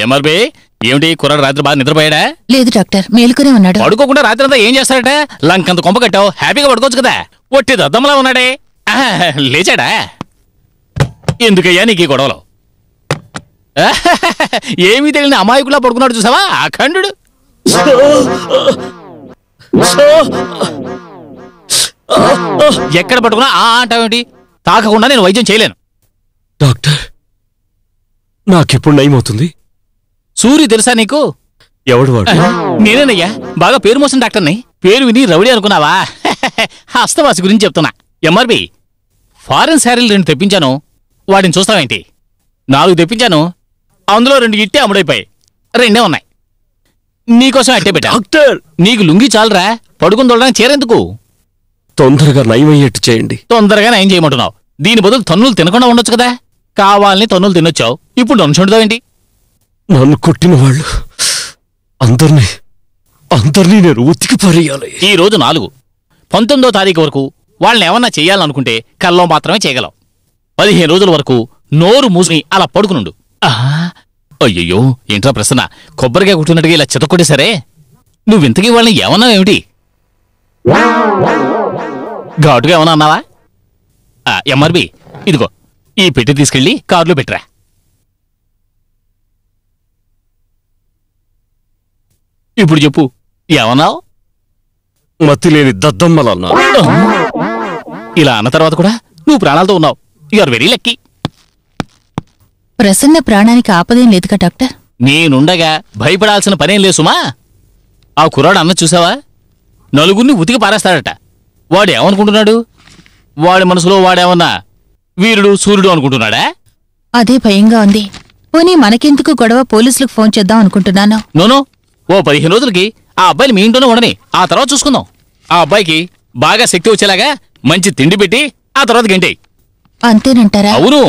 MRB ఏమిటి కుర్రాడు రాత్రి బాగా నిద్రపోయాడా? లేదు డాక్టర్, మేలుకునే ఉన్నాడు. పడుకోకుండా రాత్రి అంతా ఏం చేస్తాడట? లంకంత కొంప కట్టావు, హ్యాపీగా పడుకోవచ్చు కదా. ఒట్టి దద్దమ్మలా ఉన్నాడే. లేచాడా? ఎందుకయ్యా నీకు ఈ గొడవలు? ఏమీ తెలియని అమాయకులా పడుకున్నాడు చూసావా అఖండుడు. ఎక్కడ పట్టుకున్నా అంటావేంటి? తాకకుండా నేను వైద్యం చేయలేను. డాక్టర్, నాకెప్పుడు నయమవుతుంది? సూర్య తెలుసా నీకు? ఎవడు వాడు? నేనేనయ్యా, బాగా పేరు మోసిన డాక్టర్ని. పేరు విని రౌడీ అనుకున్నావా? హస్తవాసి గురించి చెప్తున్నా. ఎంఆర్బి, ఫారెన్ శారీలు 2 తెప్పించాను, వాడిని చూస్తావేంటి? 4 తెప్పించాను, అందులో 2 ఇట్టే అమ్ముడైపోయాయి, 2 ఉన్నాయి. నీకోసం అట్టే పెట్టా. డాక్టర్, నీకు లుంగి చాలరా, పడుకుని తోడడానికి చీరెందుకు? తొందరగా నయమయ్యేట్టు చేయండి. తొందరగా నయం చేయమంటున్నావు. దీని బదులు తన్నులు తినకుండా ఉండొచ్చు కదా. కావాలని తన్నులు తినొచ్చావు, ఇప్పుడు నన్నుండదావేంటి? నన్ను కొట్టిన వాళ్ళు అందరినీ నేను ఉతికి పారేయాలి. ఈ రోజు 4, 19వ తారీఖు వరకు వాళ్ళని ఏమన్నా చెయ్యాలనుకుంటే కల్లో మాత్రమే చేయగలవు. 15 రోజుల వరకు నోరు మూసుని అలా పడుకునుండు. అయ్యయ్యో, ఏంట్రా ప్రశ్న? కొబ్బరిగా కుట్టినట్టుగా ఇలా చితకొట్టే సరే. నువ్వింతకీ వాళ్ళని ఏమన్నావు ఏమిటి? ఘాటుగా ఏమన్నా అన్నావా? ఎంఆర్బి, ఇదిగో ఈ పెట్టి తీసుకెళ్ళి కారులో పెట్టరా. ఇప్పుడు చెప్పు, ఏమన్నావు? మతి లేని దద్దమ్మలన్నా. ఇలా అన్న తర్వాత కూడా నువ్వు ప్రాణాలతో ఉన్నావు. You are very lucky. Prasanna ప్రాణానికి ఆపదేం లేదుగా డాక్టర్? నేనుండగా భయపడాల్సిన పనేం లేసుమా. ఆ కుర్రాడు అన్న చూసావా? నలుగురిని ఉతికి పారేస్తాడట. వాడేమనుకుంటున్నాడు? వాడి మనసులో వాడేమన్నా వీరుడు సూర్యుడు అనుకుంటున్నాడా? అదే భయంగా ఉంది. పోనీ మనకెందుకు గొడవ, పోలీసులకు ఫోన్ చేద్దాం అనుకుంటున్నాను. నోనో, ఓ 15 రోజులకి ఆ అబ్బాయిని మీ ఇంట్లోనే ఉండని, ఆ తర్వాత చూసుకుందాం. ఆ అబ్బాయికి బాగా శక్తి వచ్చేలాగా మంచి తిండి పెట్టి ఆ తర్వాత గంటే. అంతేనంటారా? అవును,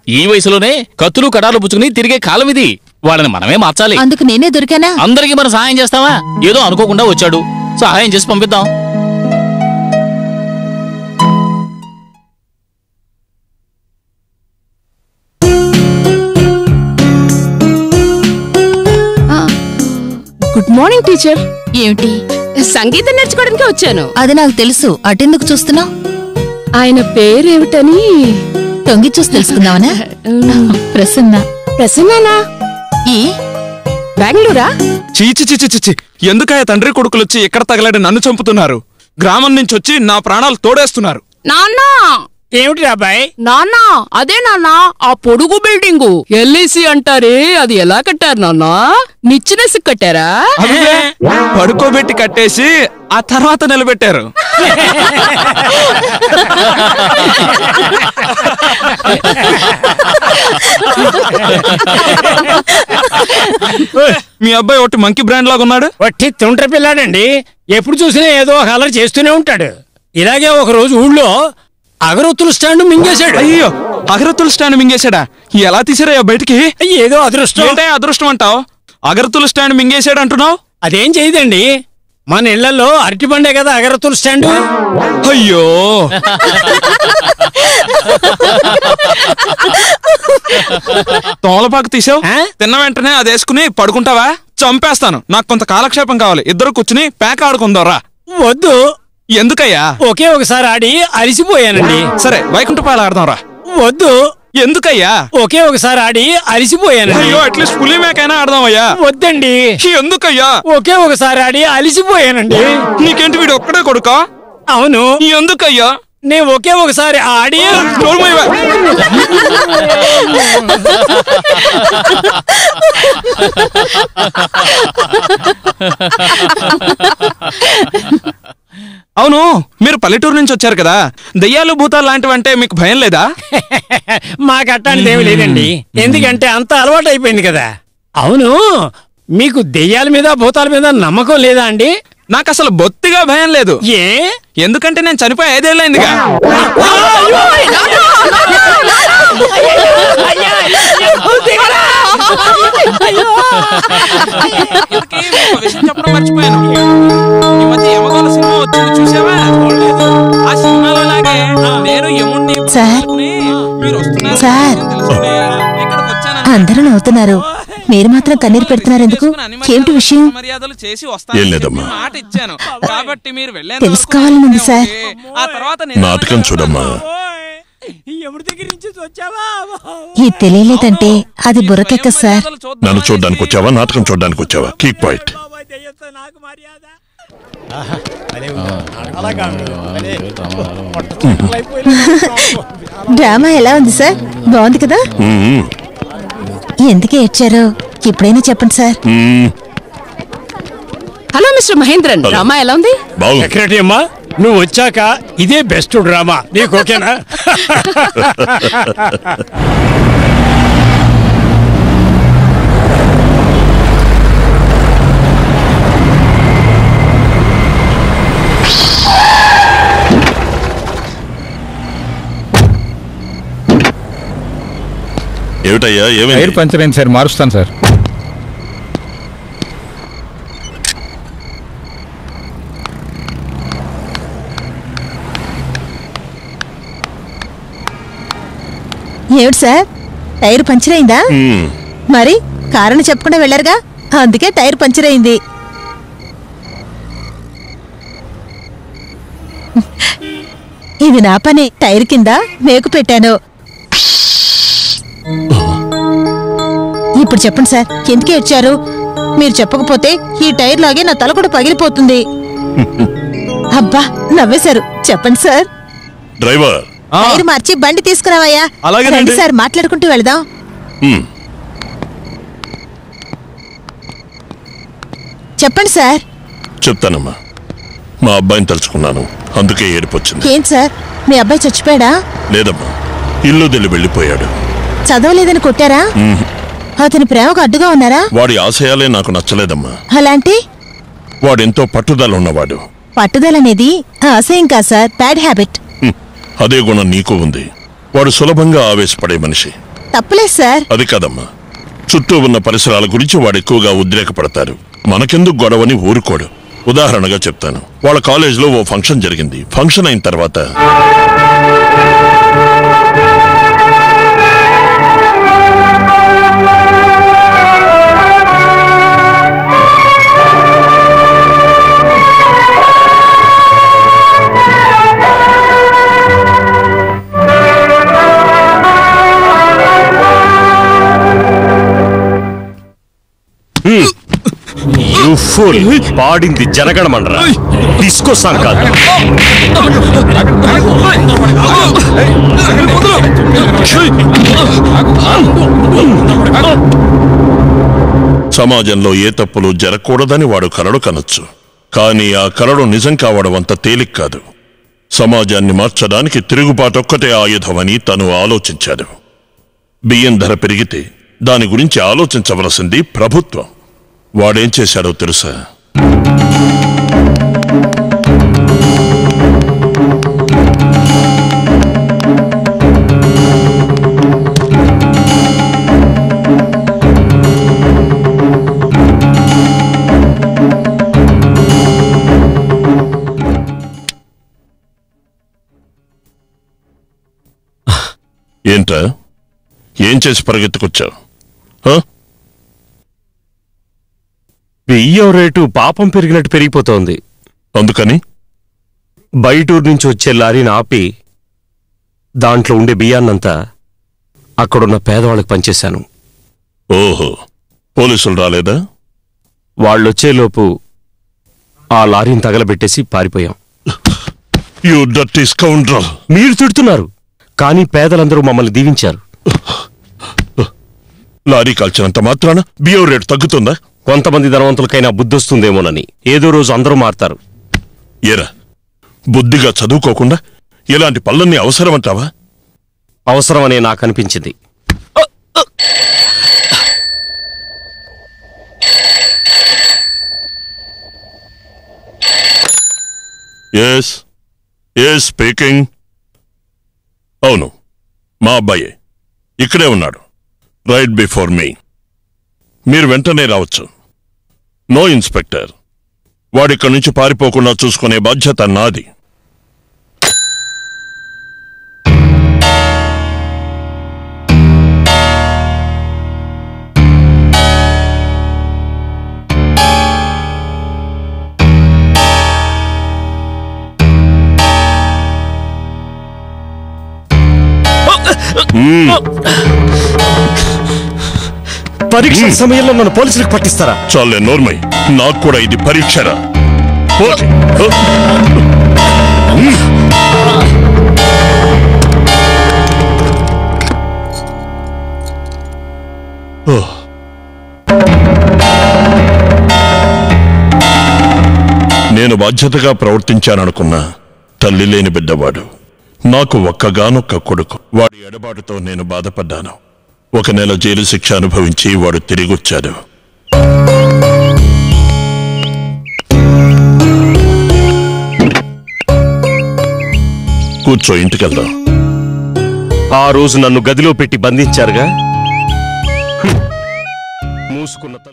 ఈ వయసులోనే కత్తులు కడాలు పుచ్చుకుని తిరిగే కాలం ఇది. వాళ్ళని మనమే మార్చాలి. అందుకు నేనే దొరికానా? అందరికీ మనం సహాయం చేస్తావా? ఏదో అనుకోకుండా వచ్చాడు, సహాయం చేసి పంపిద్దాం. Good morning teacher. ఏమిటి? సంగీతం నేర్చుకోవడానికి వచ్చాను. అది నాకు తెలుసు, అటెందుకు చూస్తున్నావు? ఆయన పేరేమిటని తొంగి చూసి తెలుసుకుందామనా? ప్రసన్న. ప్రసన్నానా? ఈ బెంగళూరా? చీచి చిచి చిచి, ఎందుకయ్యా తండ్రి కొడుకులొచ్చి ఎక్కడ తగలాడి నన్ను చంపుతున్నారు? గ్రామం నుంచి వచ్చి నా ప్రాణాలు తోడేస్తున్నారు. నాన్నా! ఏమిటి అబ్బాయి? నాన్నా, అదే నాన్నా, ఆ పొడుగు బిల్డింగు ఎల్ఐసి అంటారే, అది ఎలా కట్టారు నాన్నా? నిచ్చినేసి కట్టారా? అదే పడుకోబెట్టి కట్టేసి ఆ తర్వాత నిలబెట్టారు. మీ అబ్బాయి ఒకటి మంకీ బ్రాండ్ లాగా ఉన్నాడు. వట్టి తుంట్ర పిల్లాడండి, ఎప్పుడు చూసినా ఏదో ఒక అలర్ చేస్తూనే ఉంటాడు. ఇలాగే ఒక రోజు ఊళ్ళో అగరొత్తుల స్టాండ్ మింగేశాడు. అయ్యో, అగరత్తుల స్టాండ్ మింగేశాడా? ఎలా తీసారయ్యా బయటికి? ఏదో అదృష్టం. ఏంటో అదృష్టం అంటావు? అగరత్తుల స్టాండ్ మింగేశాడు అంటున్నావు? అదేం చేయదండి, మన ఇళ్లలో అరటి పండే కదా అగరొత్తుల స్టాండ్. అయ్యో, తోలపాకు తీసావు, తిన్న వెంటనే అది వేసుకుని పడుకుంటావా? చంపేస్తాను. నాకు కొంత కాలక్షేపం కావాలి. ఇద్దరు కూర్చుని పేక ఆడుకుందాంరా. వద్దు. ఎందుకయ్యా? ఒకే ఒకసారి ఆడి అలిసిపోయానండి. సరే, వైకుంఠపాలు ఆడదాంరా. వద్దు. ఎందుకయ్యా? ఒకే ఒకసారి ఆడి అలిసిపోయానండి. అయ్యో, అట్లీస్ట్ పులి మేకైనా ఆడదామయ్యా. వద్దండి. ఎందుకయ్యా? ఒకే ఒకసారి ఆడి అలిసిపోయానండి. నీకేంటి, వీడు ఒక్కడే కొడుకా? అవును. ఎందుకయ్యా? నేను ఒకే ఒకసారి ఆడి అవును, మీరు పల్లెటూరు నుంచి వచ్చారు కదా, దెయ్యాలు భూతాలు లాంటివంటే మీకు భయం లేదా? మాకు అట్టానిదేమీ లేదండి, ఎందుకంటే అంత అలవాటు అయిపోయింది కదా. అవును, మీకు దెయ్యాల మీద భూతాల మీద నమ్మకం లేదా అండి? నాకు అసలు బొత్తిగా భయం లేదు. ఏ? ఎందుకంటే నేను చనిపోయి 5 ఏళ్ళైందిగా. చెప్పడం మర్చిపోయాను. ఈ మధ్య యమగోళ సినిమా వచ్చింది, చూసావా? ఆ సినిమాలో లాగే నేను యముణ్ణి. సార్, వెళ్తున్నారు. మీరు మాత్రం కన్నీరు పెడుతున్నారు ఎందుకు? ఏమిటి విషయం? మర్యాదలు చేసి ఏం లేదమ్మా. మాట ఇచ్చాను కాబట్టి మీరు వెళ్ళేంత తెలుసుకోవాలని ఉంది సార్. ఆ తర్వాత నాటకం చూడమ్మా. ఎవరి దగ్గర నుంచి వచ్చావా? ఇది తెలియలేదంటే అది బుర్రకెక్క సార్. నన్ను చూడ్డానికి వచ్చావా, నాటకం చూడడానికి వచ్చావా? Keep quiet. నాకు మర్యాద. డ్రామా ఎలా ఉంది సార్? బాగుంది కదా? ఎందుకు ఏడ్చారో ఇప్పుడైనా చెప్పండి sir. Hello mister Mahendran, drama ఎలా ఉంది? బాగుంది. సెక్రటరీ అమ్మా, నువ్వు వచ్చాక ఇదే బెస్ట్ డ్రామా. నీకు ఓకేనా? ఏమిటయ్యా, టైర్ ఏమైంది? పంచర్ అయింది సార్, మారుస్తాను సార్. ఏమిటి సార్, టైర్ పంచర్ అయిందా? మరి కారణం చెప్పకుండా వెళ్ళారుగా, అందుకే టైర్ పంచర్ అయింది. ఇది నా పని. టైర్ కింద మేకు పెట్టాను. ఇప్పుడు చెప్పండి సార్, ఎందుకు ఏడ్చారు? మీరు చెప్పకపోతే ఈ టైర్ లాగే నా తల కూడా పగిలిపోతుంది. అబ్బా, నవ్వేశారు. చెప్పండి సార్. డ్రైవర్, టైర్ మార్చి బండి తీసుకురావయ్యా. అలాగేనండి. రండి సార్, మాట్లాడుకుంటూ వెళదాం. చెప్పండి సార్. చెప్తానమ్మా. మా అబ్బాయిని తలుచుకున్నాను, అందుకే ఏడుపొచ్చింది. ఏం సార్, మీ అబ్బాయి చచ్చిపోయాడా? లేదమ్మా, ఇల్లు దిల్లి వెళ్ళిపోయాడు. చదవలేదని కొట్టారా? అతని ప్రేమకు అడ్డుగా ఉన్నారా? వాడి ఆశయాలే నాకు నచ్చలేదమ్మా. అలాంటి వాడెంతో పట్టుదల ఉన్నవాడు. పట్టుదలనేది ఆశయం కాదు సార్, బ్యాడ్ హ్యాబిట్. అదే గుణం నీకు ఉంది. వాడు సులభంగా ఆవేశపడే మనిషి. తప్పులేదు సార్. అది కాదమ్మా, చుట్టూ ఉన్న పరిసరాల గురించి వాడు ఎక్కువగా ఉద్రేకపడతారు. మనకెందుకు గొడవని ఊరుకోడు. ఉదాహరణగా చెప్తాను. వాళ్ళ కాలేజీలో ఓ ఫంక్షన్ జరిగింది. ఫంక్షన్ అయిన తర్వాత పాడింది జనగణమనరా, డిస్కో సాంగ్ కాదు. సమాజంలో ఏ తప్పులు జరగకూడదని వాడు కలడు కనొచ్చు. కానీ ఆ కలడు నిజం కావడం అంత తేలిక కాదు. సమాజాన్ని మార్చడానికి తిరుగుబాటొక్కటే ఆయుధమని తను ఆలోచించాడు. బియ్యం ధర పెరిగితే దాని గురించి ఆలోచించవలసింది ప్రభుత్వం. వాడేం చేశాడో తెలుసా? ఏంట్రా, ఏం చేసి పరిగెత్తుకొచ్చావు? బియ్యం రేటు పాపం పెరిగినట్టు పెరిగిపోతోంది. అందుకని బయటూరు నుంచి వచ్చే లారీని ఆపి దాంట్లో ఉండే బియ్యాన్నంతా అక్కడున్న పేదవాళ్ళకి పనిచేశాను. ఓహో, పోలీసులు రాలేదా? వాళ్ళొచ్చేలోపు ఆ లారీని తగలబెట్టేసి పారిపోయాం. You dirty scoundrel. మీరు తిడుతున్నారు, కానీ పేదలందరూ మమ్మల్ని దీవించారు. లారీ కాల్చినంత మాత్రాన బియ్యం రేటు తగ్గుతుందా? కొంతమంది ధనవంతులకైనా బుద్ధొస్తుందేమోనని. ఏదో రోజు అందరూ మారతారు. ఏరా, బుద్ధిగా చదువుకోకుండా ఇలాంటి పనులన్నీ అవసరమంటావా? అవసరమనే నాకు అనిపించింది. Yes speaking. అవును, మా అబ్బాయే ఇక్కడే ఉన్నాడు, రైట్ బిఫోర్ మీ. మీరు వెంటనే రావచ్చు. నో ఇన్స్పెక్టర్, వాడిక్కడి నుంచి పారిపోకుండా చూసుకునే బాధ్యత నాది. పరీక్ష సమయంలో నన్ను పోలీసులకు పట్టిస్తారా? చాలే నోర్మై, నాకు కూడా ఇది పరీక్షరా. ఓకే. నేను బాధ్యతగా ప్రవర్తించాననుకున్నా తల్లి లేని బిడ్డవాడు, నాకు ఒక్కగానొక్క కొడుకు. వాడి ఎడబాటుతో నేను బాధపడ్డాను. 1 నెల జైలు శిక్ష అనుభవించి వాడు తిరిగొచ్చాడు. కూర్చో, ఇంటికెళ్దాం. ఆ రోజు నన్ను గదిలో పెట్టి బంధించారుగా. మూసుకున్న